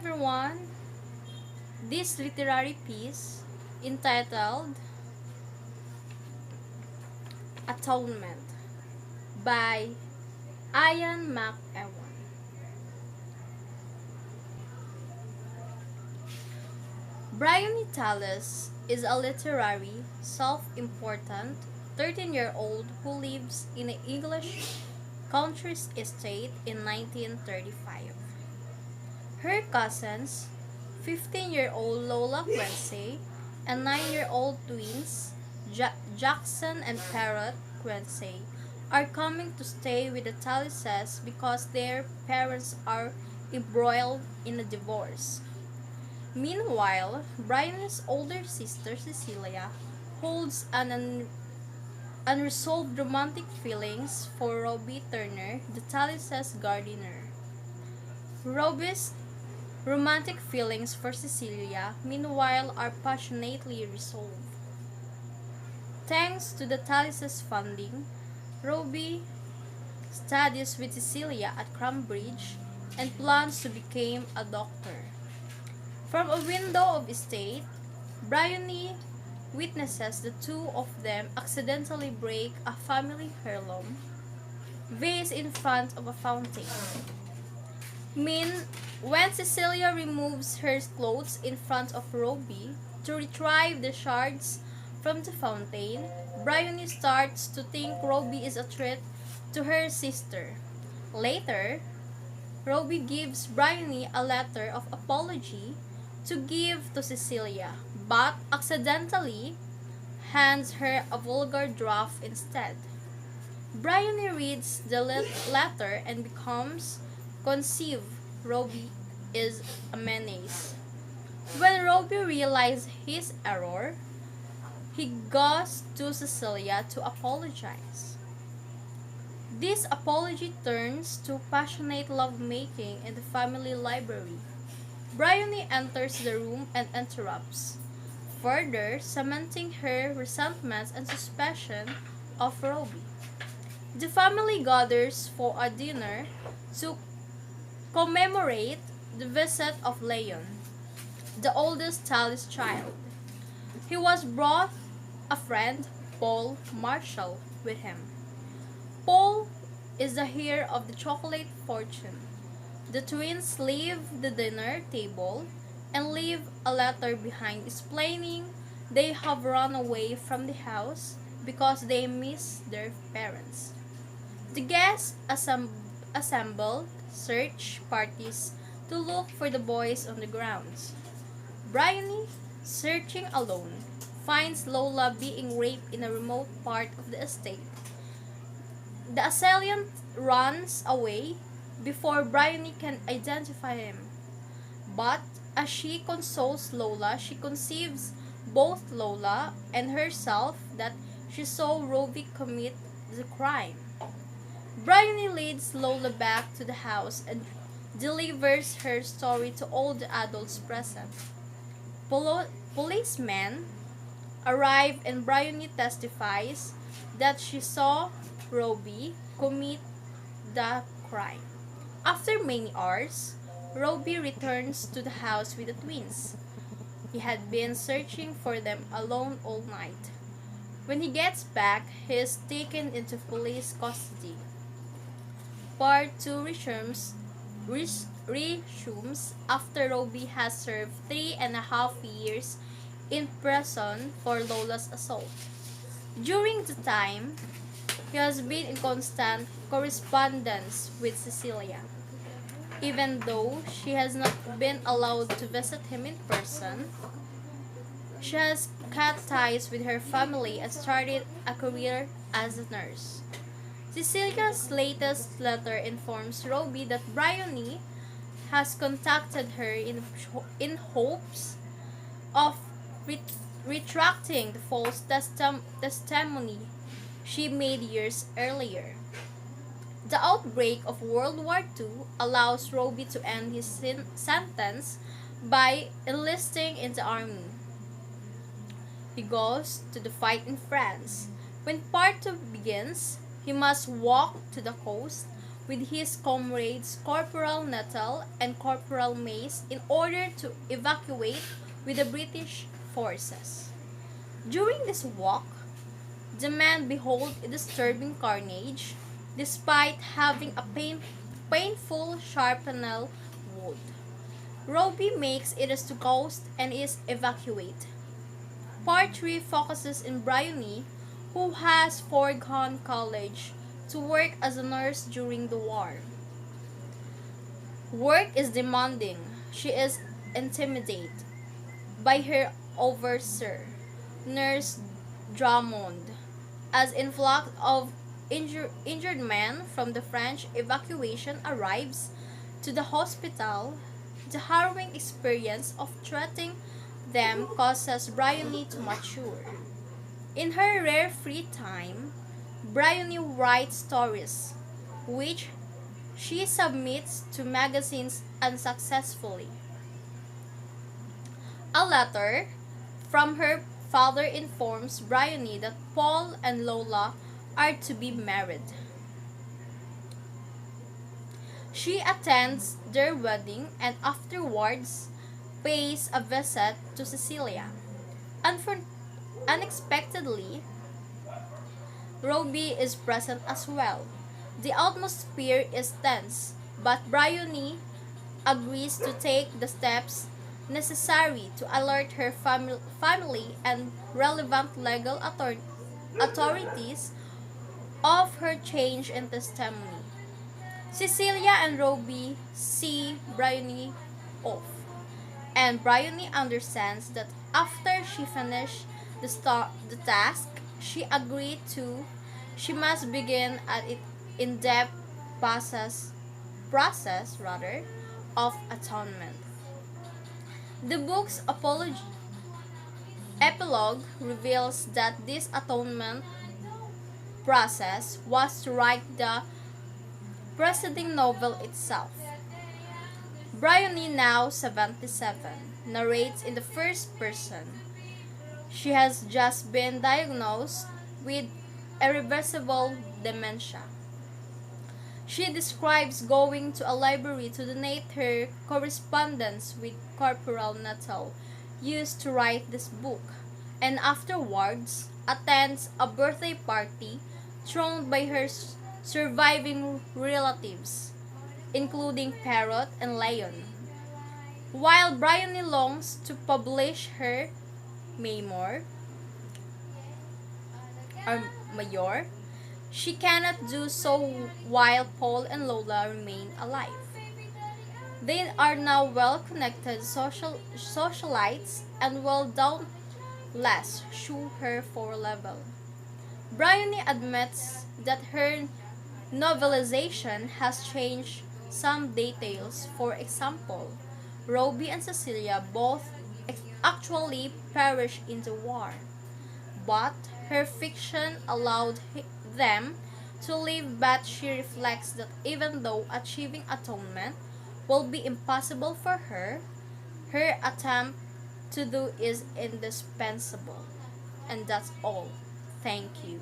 everyone. This literary piece entitled Atonement by Ian McEwan. Brian Tallis is a literary, self-important 13-year-old who lives in an English country estate in 1935. Her cousins, 15-year-old Lola Quincy and 9-year-old twins Jackson and Parrot Quincy, are coming to stay with the Tallises because their parents are embroiled in a divorce. Meanwhile, Brian's older sister Cecilia holds an unresolved romantic feelings for Robbie Turner, the Tallises' gardener. Robbie's romantic feelings for Cecilia, meanwhile, are passionately resolved. Thanks to the Tallises' funding, Robbie studies with Cecilia at Cambridge and plans to become a doctor. From a window of estate, Bryony witnesses the two of them accidentally break a family heirloom vase in front of a fountain. When Cecilia removes her clothes in front of Robbie to retrieve the shards from the fountain, Bryony starts to think Robbie is a threat to her sister. Later, Robbie gives Bryony a letter of apology to give to Cecilia, but accidentally hands her a vulgar draft instead. Bryony reads the letter and becomes conceived Robbie is a menace. When Robbie realizes his error, he goes to Cecilia to apologize. This apology turns to passionate lovemaking in the family library. Bryony enters the room and interrupts, further cementing her resentment and suspicion of Robbie. The family gathers for a dinner to commemorate the visit of Leon, the oldest Tallis child. He was brought a friend, Paul Marshall, with him. Paul is the heir of the chocolate fortune. The twins leave the dinner table and leave a letter behind explaining they have run away from the house because they miss their parents. The guests assemble search parties to look for the boys on the grounds. Bryony, searching alone, finds Lola being raped in a remote part of the estate. The assailant runs away before Bryony can identify him. But as she consoles Lola, she conceives both Lola and herself that she saw Robbie commit the crime. Bryony leads Lola back to the house and delivers her story to all the adults present. Policemen arrive and Bryony testifies that she saw Robbie commit the crime. After many hours, Robbie returns to the house with the twins. He had been searching for them alone all night. When he gets back, he is taken into police custody. Part 2 resumes after Robbie has served 3.5 years in prison for Lola's assault. During the time, he has been in constant correspondence with Cecilia. Even though she has not been allowed to visit him in person, she has cut ties with her family and started a career as a nurse. Cecilia's latest letter informs Robbie that Bryony has contacted her in hopes of retracting the false testimony she made years earlier. The outbreak of World War II allows Robbie to end his sentence by enlisting in the army. He goes to the fight in France. When part 2 begins, he must walk to the coast with his comrades Corporal Nuttall and Corporal Mace in order to evacuate with the British forces. During this walk, the men behold a disturbing carnage, despite having a painful sharpened wound. Roby makes it as to ghost and is evacuated. Part 3 focuses on Bryony, who has foregone college to work as a nurse during the war. Work is demanding. She is intimidated by her overseer, Nurse Drummond, as influx of injured men from the French evacuation arrives to the hospital. The harrowing experience of treating them causes Bryony to mature. In her rare free time, Bryony writes stories, which she submits to magazines unsuccessfully. A letter from her father informs Bryony that Paul and Lola are to be married. She attends their wedding and afterwards pays a visit to Cecilia. Unexpectedly, Roby is present as well. The atmosphere is tense, but Bryony agrees to take the steps necessary to alert her family and relevant legal authorities of her change in testimony. Cecilia and Roby see Bryony off, and Bryony understands that after she finished the task she agreed to, she must begin an in-depth process of atonement. The book's epilogue reveals that this atonement process was to write the preceding novel itself. Bryony, now 77, narrates in the first person. She has just been diagnosed with irreversible dementia. She describes going to a library to donate her correspondence with Corporal Nuttall, used to write this book, and afterwards attends a birthday party thrown by her surviving relatives, including Parrot and Lion. While Bryony longs to publish her memoir, or Mayor, she cannot do so while Paul and Lola remain alive. They are now well-connected socialites and will doubtless show her for level. Bryony admits that her novelization has changed some details. For example, Roby and Cecilia both actually perished in the war, but her fiction allowed them to live. But she reflects that even though achieving atonement will be impossible for her, her attempt to do is indispensable. And that's all. Thank you.